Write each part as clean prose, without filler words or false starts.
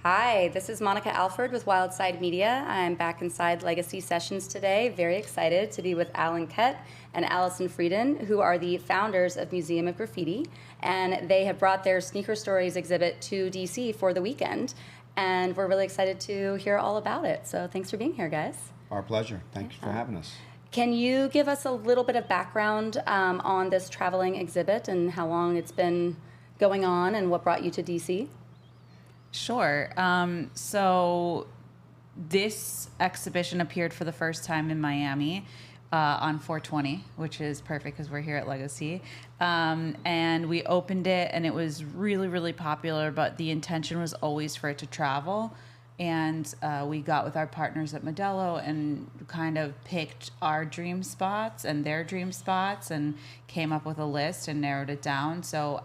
Hi, this is Monica Alford with Wildside Media. I'm back inside Legacy Sessions today. Very excited to be with Alan Kett and Allison Frieden, who are the founders of Museum of Graffiti. And they have brought their Sneaker Stories exhibit to DC for the weekend. And we're really excited to hear all about it. So thanks for being here, guys. Our pleasure. Thank you for having us. Can you give us a little bit of background on this traveling exhibit and how long it's been going on and what brought you to DC? Sure. So this exhibition appeared for the first time in Miami on 420, which is perfect because we're here at Legacy. And we opened it, and it was really, really popular, but the intention was always for it to travel. And we got with our partners at Modelo and kind of picked our dream spots and their dream spots and came up with a list and narrowed it down. So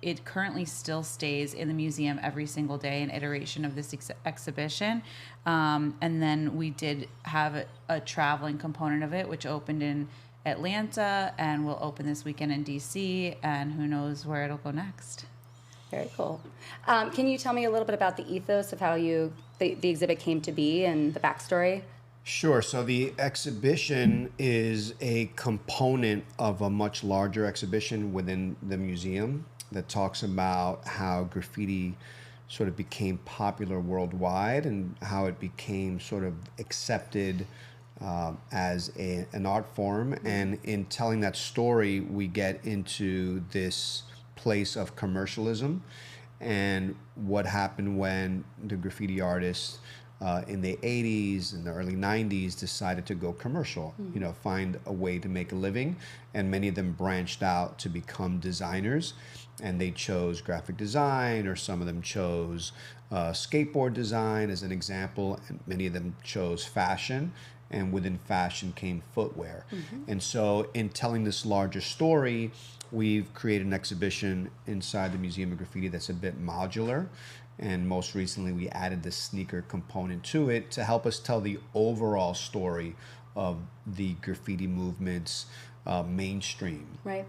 it currently still stays in the museum every single day, an iteration of this exhibition. And then we did have a traveling component of it, which opened in Atlanta and will open this weekend in DC, and who knows where it'll go next. Very cool. Can you tell me a little bit about the ethos of how the exhibit came to be and the backstory? Sure. So the exhibition is a component of a much larger exhibition within the museum that talks about how graffiti sort of became popular worldwide and how it became sort of accepted as an art form. And in telling that story, we get into this place of commercialism and what happened when the graffiti artists in the 80s and the early 90s decided to go commercial, find a way to make a living. And many of them branched out to become designers, and they chose graphic design, or some of them chose skateboard design as an example, and many of them chose fashion, and within fashion came footwear. And so in telling this larger story, we've created an exhibition inside the Museum of Graffiti that's a bit modular. And most recently, we added the sneaker component to it to help us tell the overall story of the graffiti movement's mainstream. Right.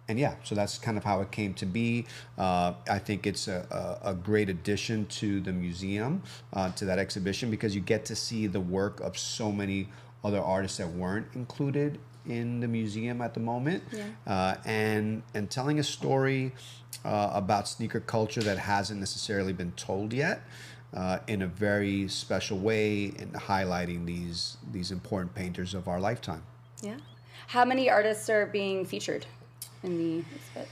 And yeah, so that's kind of how it came to be. I think it's a great addition to the museum, to that exhibition, because you get to see the work of so many other artists that weren't included in the museum at the moment. And telling a story about sneaker culture that hasn't necessarily been told yet, in a very special way, and highlighting these important painters of our lifetime. Yeah. How many artists are being featured in the exhibit?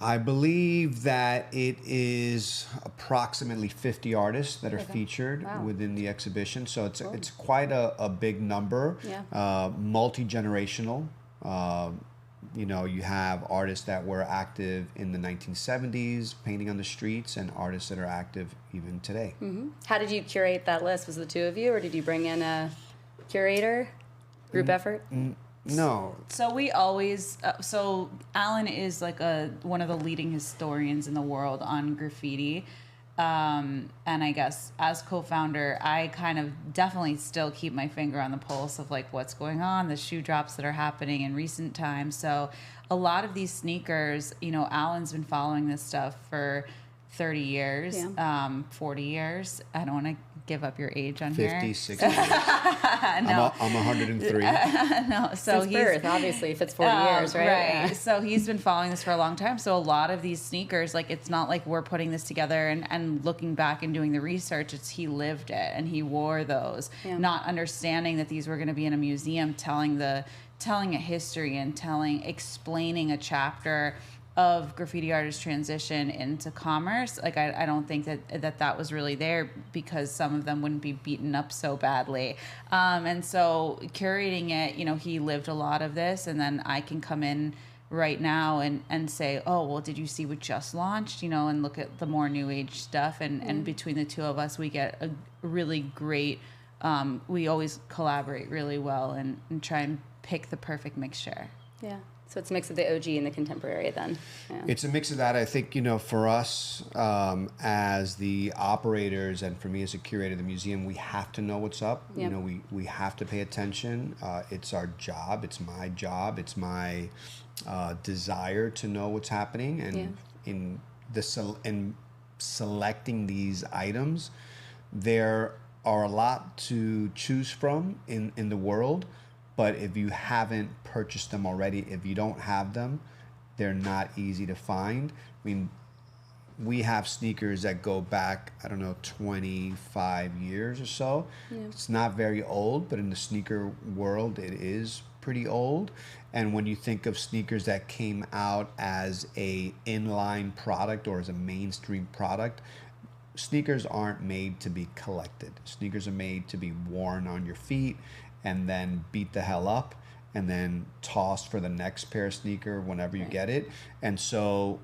I believe that it is approximately 50 artists that are featured within the exhibition. So it's quite a big number, multi-generational. You have artists that were active in the 1970s painting on the streets, and artists that are active even today. How did you curate that list? Was it the two of you, or did you bring in a curator? Group effort? No. So we always, so Alan is like one of the leading historians in the world on graffiti. And I guess as co-founder, I kind of definitely still keep my finger on the pulse of like what's going on, the shoe drops that are happening in recent times. So a lot of these sneakers, Alan's been following this stuff for 30 years, 40 years. I don't want to give up your age on 50, 60 years. No. I'm 103. No, so Since birth, obviously, if it's 40 years, right? Right. Yeah. So he's been following this for a long time. So a lot of these sneakers, like, it's not like we're putting this together and looking back and doing the research. It's he lived it and he wore those, not understanding that these were going to be in a museum, telling a history and explaining a chapter of graffiti artists' transition into commerce. Like, I don't think that was really there, because some of them wouldn't be beaten up so badly. And so curating it, he lived a lot of this, and then I can come in right now and say, oh, well, did you see what just launched? And look at the more new age stuff. And between the two of us, we get a really great, we always collaborate really well and try and pick the perfect mixture. Yeah. So it's a mix of the OG and the contemporary then. Yeah. It's a mix of that. I think, for us as the operators, and for me as a curator of the museum, we have to know what's up. Yep. We have to pay attention. It's our job. It's my job. It's my desire to know what's happening. And selecting these items, there are a lot to choose from in the world. But if you haven't purchased them already, if you don't have them, they're not easy to find. I mean, we have sneakers that go back, I don't know, 25 years or so. Yeah. It's not very old, but in the sneaker world, it is pretty old. And when you think of sneakers that came out as a inline product or as a mainstream product, sneakers aren't made to be collected. Sneakers are made to be worn on your feet and then beat the hell up and then tossed for the next pair of sneaker whenever you get it. And so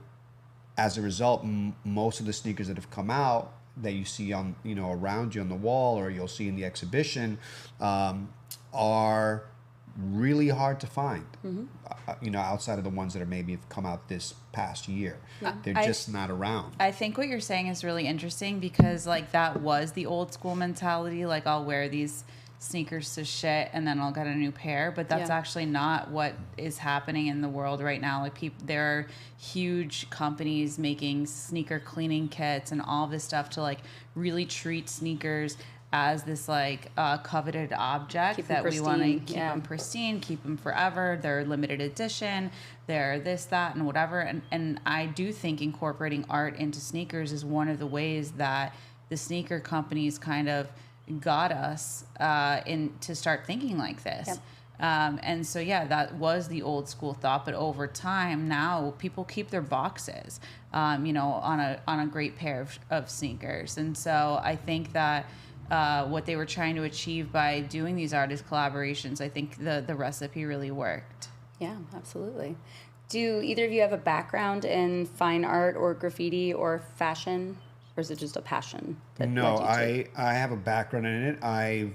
as a result, most of the sneakers that have come out that you see on, around you on the wall or you'll see in the exhibition are really hard to find, outside of the ones that are maybe have come out this past year. They're just not around. I think what you're saying is really interesting because like that was the old school mentality. Like I'll wear these sneakers to shit and then I'll get a new pair, but that's actually not what is happening in the world right now. Like there are huge companies making sneaker cleaning kits and all this stuff to like really treat sneakers as this like coveted object that we want to keep them pristine, keep them forever. They're limited edition, they're this, that, and whatever. And I do think incorporating art into sneakers is one of the ways that the sneaker companies kind of got us to start thinking like this. Yep. And so, that was the old school thought. But over time, now people keep their boxes, on a great pair of sneakers. And so I think that what they were trying to achieve by doing these artist collaborations, I think the recipe really worked. Yeah, absolutely. Do either of you have a background in fine art or graffiti or fashion? Or is it just a passion? No, I have a background in it. I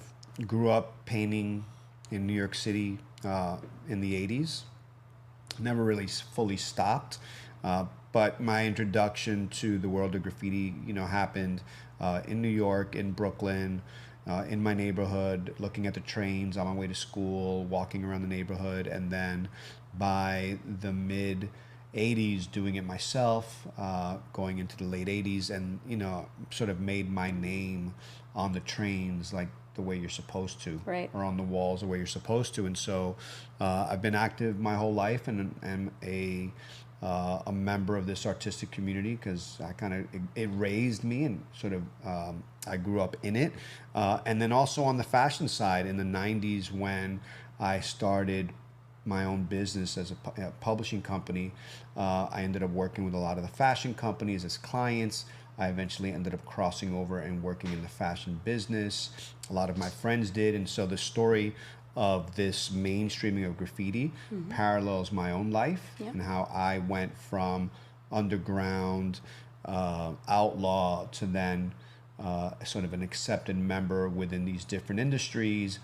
grew up painting in New York City in the 80s. Never really fully stopped. But my introduction to the world of graffiti, happened in New York, in Brooklyn, in my neighborhood, looking at the trains on my way to school, walking around the neighborhood, and then by the mid 80s doing it myself, going into the late 80s, and sort of made my name on the trains like the way you're supposed to, right, or on the walls the way you're supposed to. And so I've been active my whole life and am a member of this artistic community because it raised me and sort of I grew up in it. And then also on the fashion side in the 90s when I started my own business as a publishing company, I ended up working with a lot of the fashion companies as clients. I eventually ended up crossing over and working in the fashion business. A lot of my friends did. And so the story of this mainstreaming of graffiti parallels my own life and how I went from underground outlaw to then sort of an accepted member within these different industries,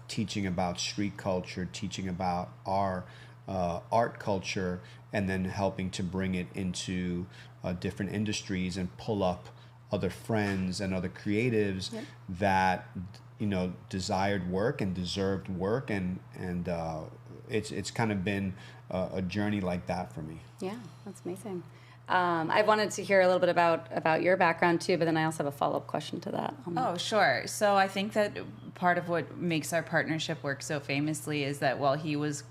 teaching about street culture, teaching about our art culture, and then helping to bring it into different industries and pull up other friends and other creatives that desired work and deserved work, and it's kind of been a journey like that for me. Yeah, that's amazing. I wanted to hear a little bit about your background too, but then I also have a follow-up question to that. Oh, sure. So I think that part of what makes our partnership work so famously is that while he was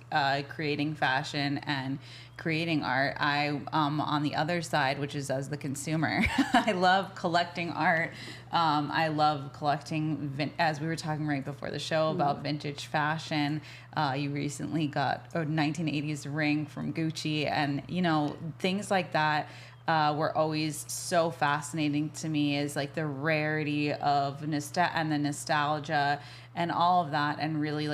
creating fashion and creating art, I on the other side, which is as the consumer, I love collecting art. I love collecting, as we were talking right before the show about vintage fashion. You recently got a 1980s ring from Gucci, and things like that were always so fascinating to me, is like the rarity of and the nostalgia and all of that, and really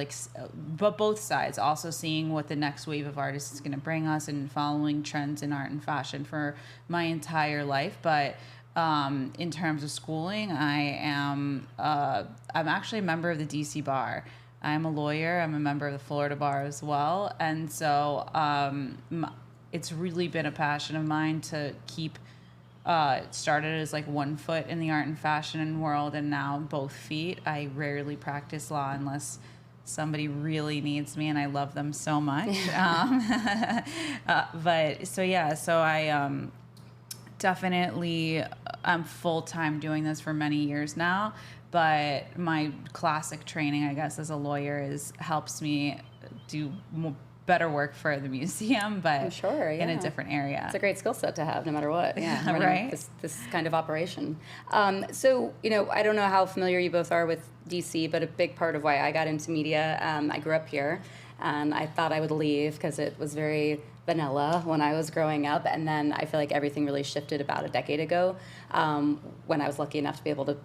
but both sides, also seeing what the next wave of artists is going to bring us and following trends in art and fashion for my entire life. But in terms of schooling, I'm actually a member of the DC Bar. I'm a lawyer. I'm a member of the Florida Bar as well. And so it's really been a passion of mine to keep started as like one foot in the art and fashion world, and now both feet. I rarely practice law unless somebody really needs me, and I love them so much. So I definitely I'm full-time doing this for many years now, but my classic training, I guess, as a lawyer helps me do better work for the museum, but I'm sure, in a yeah. different area. It's a great skill set to have, no matter what. Yeah, running Right? this kind of operation. So, I don't know how familiar you both are with DC, but a big part of why I got into media, I grew up here, and I thought I would leave because it was very vanilla when I was growing up, and then I feel like everything really shifted about a decade ago when I was lucky enough to be able to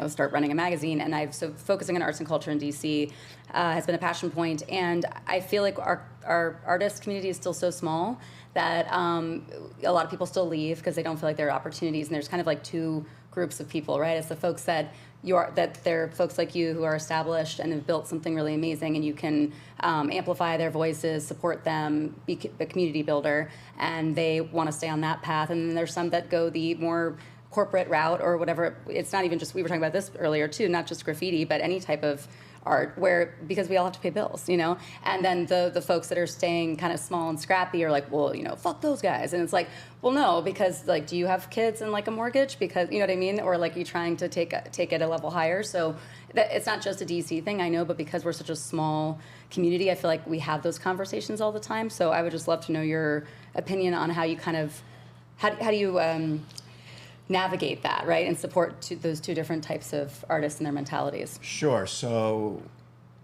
start running a magazine. And so focusing on arts and culture in DC has been a passion point, and I feel like our artist community is still so small that a lot of people still leave because they don't feel like there are opportunities, and there's kind of like two groups of people, right? It's the folks that they're folks like you who are established and have built something really amazing, and you can amplify their voices, support them, be a community builder, and they want to stay on that path. And then there's some that go the more corporate route or whatever. It's not even just, we were talking about this earlier too, not just graffiti, but any type of art, because we all have to pay bills, and then the folks that are staying kind of small and scrappy are like, well, fuck those guys. And it's like, well, no, because like, do you have kids and like a mortgage? Because you know what I mean? Or like, you trying to take it a level higher. So it's not just a DC thing, I know, but because we're such a small community, I feel like we have those conversations all the time. So I would just love to know your opinion on how you kind of, how do you navigate that, right, and support those two different types of artists and their mentalities. Sure. So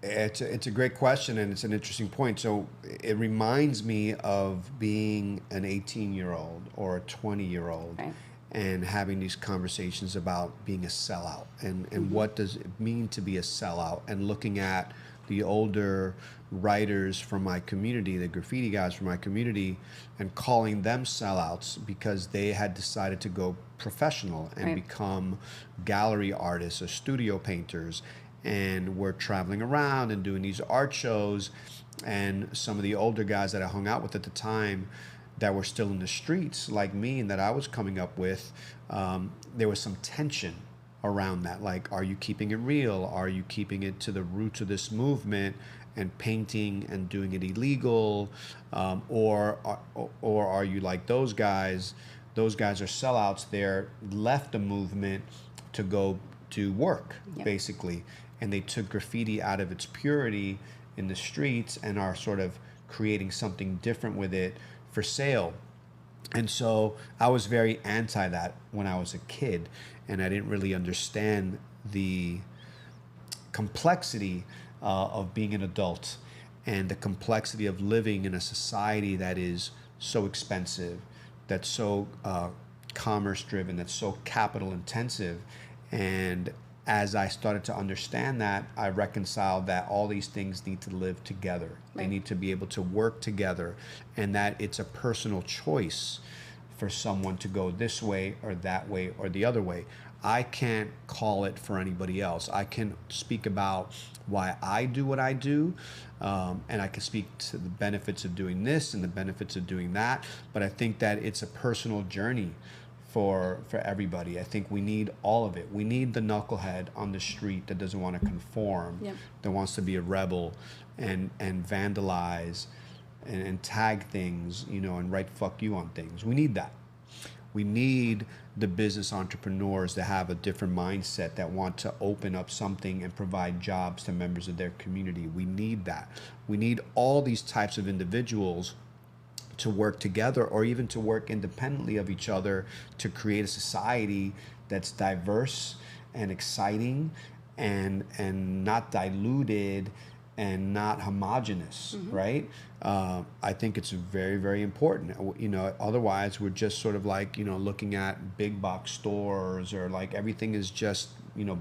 it's a great question, and it's an interesting point. So it reminds me of being an 18-year-old or a 20-year-old, right, and having these conversations about being a sellout and what does it mean to be a sellout, and looking at the older writers from my community, the graffiti guys from my community, and calling them sellouts because they had decided to go professional and right, become gallery artists or studio painters, and were traveling around and doing these art shows. And some of the older guys that I hung out with at the time that were still in the streets like me and that I was coming up with, there was some tension around that. Like, are you keeping it real? Are you keeping it to the roots of this movement and painting and doing it illegal? Or are you like those guys? Those guys are sellouts. They're left the movement to go to work, yep, basically. And they took graffiti out of its purity in the streets and are sort of creating something different with it for sale. And so I was very anti that when I was a kid, and I didn't really understand the complexity of being an adult and the complexity of living in a society that is so expensive, that's so commerce driven, that's so capital intensive. And as I started to understand that, I reconciled that all these things need to live together. Right. They need to be able to work together, and that it's a personal choice for someone to go this way or that way or the other way. I can't call it for anybody else. I can speak about why I do what I do, and I can speak to the benefits of doing this and the benefits of doing that, but I think that it's a personal journey for everybody. I think we need all of it. We need the knucklehead on the street that doesn't want to conform, yep, that wants to be a rebel and vandalize and tag things, and write fuck you on things. We need that. We need the business entrepreneurs that have a different mindset, that want to open up something and provide jobs to members of their community. We need that. We need all these types of individuals to work together, or even to work independently of each other, to create a society that's diverse and exciting and not diluted and not homogenous, mm-hmm, right? I think it's very, very important. Otherwise we're just sort of like, looking at big box stores, or like everything is just,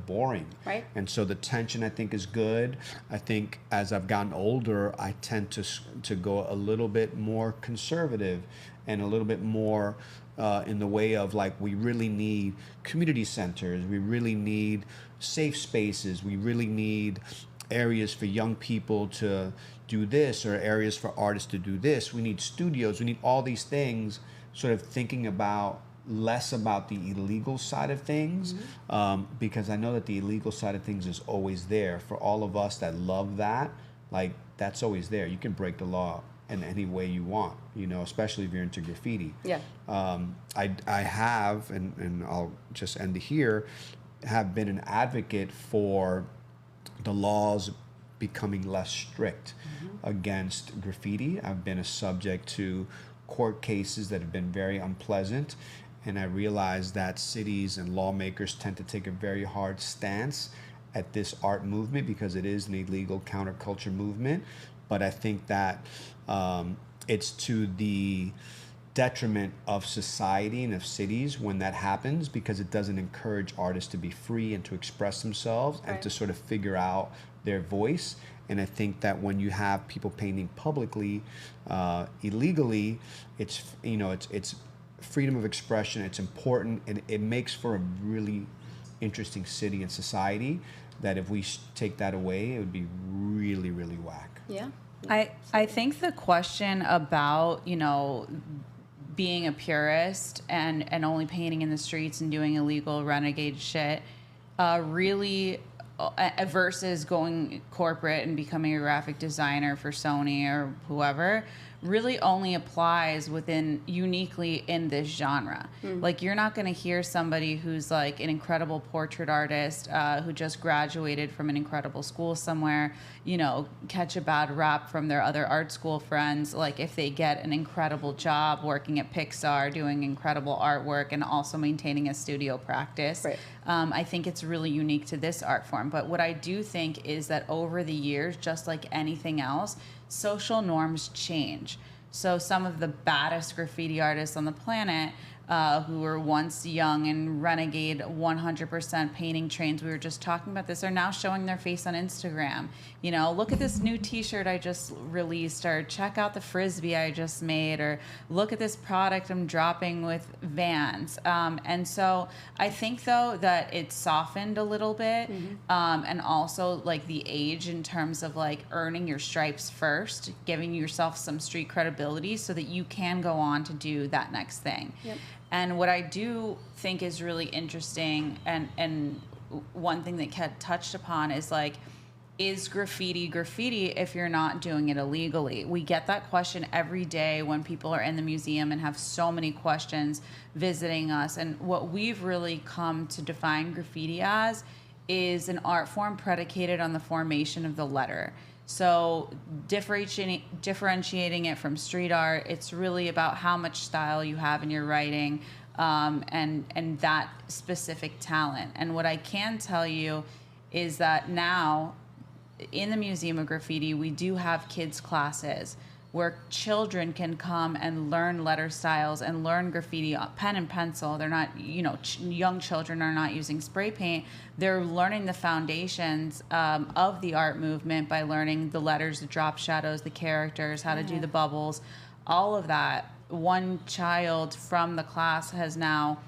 boring. Right. And so the tension, I think, is good. I think as I've gotten older, I tend to go a little bit more conservative and a little bit more in the way of, like, we really need community centers. We really need safe spaces. We really need areas for young people to do this, or areas for artists to do this. We need studios. We need all these things, sort of thinking about less about the illegal side of things, mm-hmm, because I know that the illegal side of things is always there. For all of us that love that, like, that's always there. You can break the law in any way you want, you know, especially if you're into graffiti. Yeah. I have, and I'll just end it here, have been an advocate for the laws becoming less strict against graffiti. I've been a subject to court cases that have been very unpleasant, and I realize that cities and lawmakers tend to take a very hard stance at this art movement because it is an illegal counterculture movement. But I think that it's to the detriment of society and of cities when that happens, because it doesn't encourage artists to be free and to express themselves and to sort of figure out their voice. And I think that when you have people painting publicly, illegally, it's, you know, it's freedom of expression. It's important, and it makes for a really interesting city and society that if we take that away, it would be really, really whack. Yeah. I think the question about, you know, being a purist and only painting in the streets and doing illegal renegade shit really versus going corporate and becoming a graphic designer for Sony or whoever really only applies within uniquely in this genre. Like, you're not going to hear somebody who's like an incredible portrait artist who just graduated from an incredible school somewhere, you know, catch a bad rap from their other art school friends, like if they get an incredible job working at Pixar doing incredible artwork and also maintaining a studio practice. Right. I think it's really unique to this art form. But what I do think is that over the years, just like anything else, social norms change. So some of the baddest graffiti artists on the planet who were once young and renegade 100% painting trains, we were just talking about this, are now showing their face on Instagram. You know, look at this new t-shirt I just released, or check out the Frisbee I just made, or look at this product I'm dropping with Vans. And so I think, though, that it's softened a little bit. And also like the age in terms of like earning your stripes first, giving yourself some street credibility so that you can go on to do that next thing. Yep. And what I do think is really interesting, and one thing that Kat touched upon is like, is graffiti if you're not doing it illegally? We get that question every day when people are in the museum and have so many questions visiting us. And what we've really come to define graffiti as is an art form predicated on the formation of the letter. So differentiating it from street art, it's really about how much style you have in your writing, and that specific talent. And what I can tell you is that now in the Museum of Graffiti, we do have kids classes where children can come and learn letter styles and learn graffiti, pen and pencil. They're not, you know, young children are not using spray paint. They're learning the foundations of the art movement by learning the letters, the drop shadows, the characters, how to do the bubbles, all of that. One child from the class has now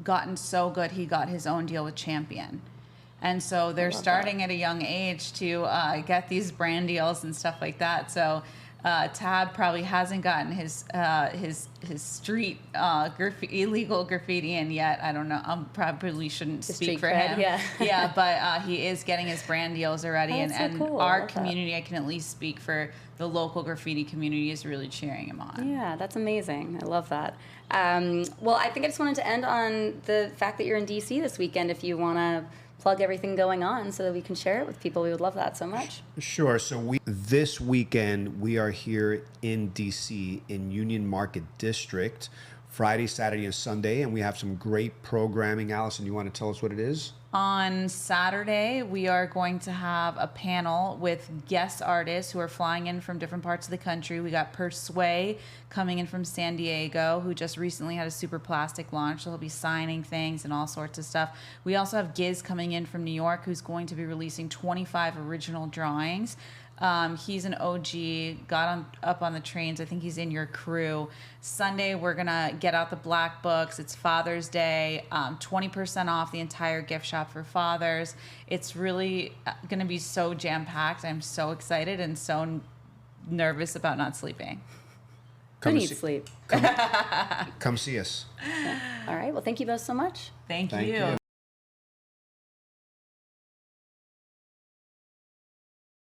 gotten so good he got his own deal with Champion. And so they're starting at a young age to get these brand deals and stuff like that. So Tab probably hasn't gotten his street illegal graffiti in yet. I don't know. I probably shouldn't speak for him. Yeah, but he is getting his brand deals already. Oh, and so cool. our community, I can at least speak for the local graffiti community, is really cheering him on. Yeah, that's amazing. I love that. Well, I think I just wanted to end on the fact that you're in DC this weekend. If you want to plug everything going on so that we can share it with people, we would love that so much. Sure. So this weekend we are here in DC in Union Market District, Friday, Saturday, and Sunday, and we have some great programming. Allison, you want to tell us what it is? On Saturday, we are going to have a panel with guest artists who are flying in from different parts of the country. We got Persway coming in from San Diego, who just recently had a super plastic launch, so he'll be signing things and all sorts of stuff. We also have Giz coming in from New York, who's going to be releasing 25 original drawings. He's an OG, up on the trains. I think he's in your crew. Sunday, we're going to get out the black books. It's Father's Day, 20% off the entire gift shop for fathers. It's really going to be so jam-packed. I'm so excited and so nervous about not sleeping. Who needs sleep? Come see us. All right. Well, thank you both so much. Thank Thank you. you.